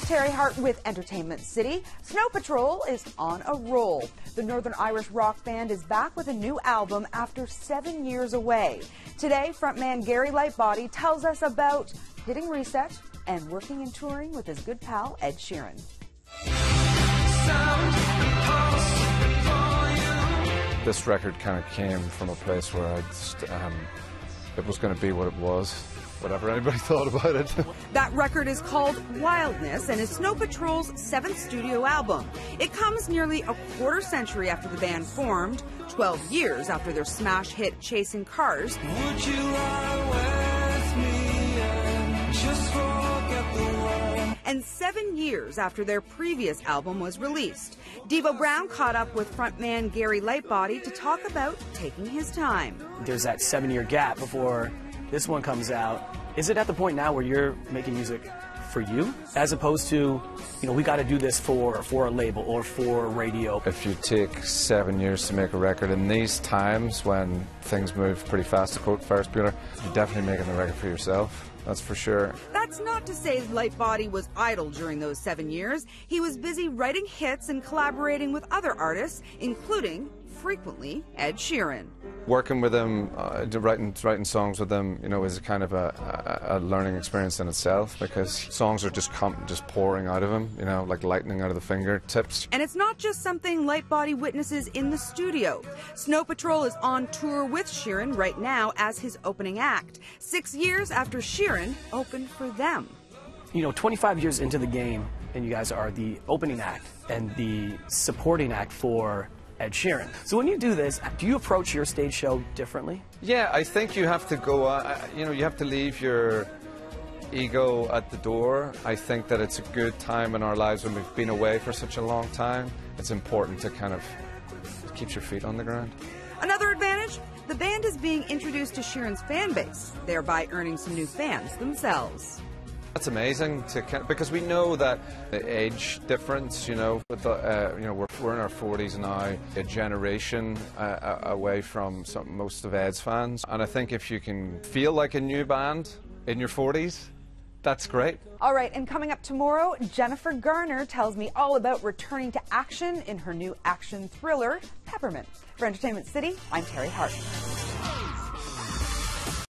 Terry Hart with Entertainment City. Snow Patrol is on a roll. The Northern Irish rock band is back with a new album after 7 years away. Today, frontman Gary Lightbody tells us about hitting reset and working and touring with his good pal Ed Sheeran. This record kind of came from a place where I just, it was going to be what it was, whatever anybody thought about it. That record is called Wildness and is Snow Patrol's 7th studio album. It comes nearly a quarter century after the band formed, 12 years after their smash hit Chasing Cars. Would you ride with me and just forget the world? And 7 years after their previous album was released. Devo Brown caught up with frontman Gary Lightbody to talk about taking his time. There's that 7-year gap before this one comes out. Is it at the point now where you're making music for you, as opposed to, you know, we got to do this for a label or for radio? If you take 7 years to make a record in these times when things move pretty fast, to quote Ferris Bueller, you're definitely making the record for yourself. That's for sure. That's not to say Lightbody was idle during those 7 years. He was busy writing hits and collaborating with other artists, including, frequently, Ed Sheeran. Working with him, writing songs with him, you know, is kind of a learning experience in itself, because songs are just pouring out of him, you know, like lightning out of the fingertips. And it's not just something Lightbody witnesses in the studio. Snow Patrol is on tour with Sheeran right now as his opening act, 6 years after Sheeran opened for them. You know, 25 years into the game, and you guys are the opening act and the supporting act for Ed Sheeran. So when you do this, do you approach your stage show differently? Yeah, I think you have to go, you know, you have to leave your ego at the door. I think that it's a good time in our lives when we've been away for such a long time. It's important to kind of keep your feet on the ground. Another advantage, the band is being introduced to Sheeran's fan base, thereby earning some new fans themselves. That's amazing because we know that the age difference, you know, with the, you know, we're in our 40s now, a generation away from most of Ed's fans, and I think if you can feel like a new band in your 40s, that's great. All right, and coming up tomorrow, Jennifer Garner tells me all about returning to action in her new action thriller, Peppermint. For Entertainment City, I'm Terry Hart.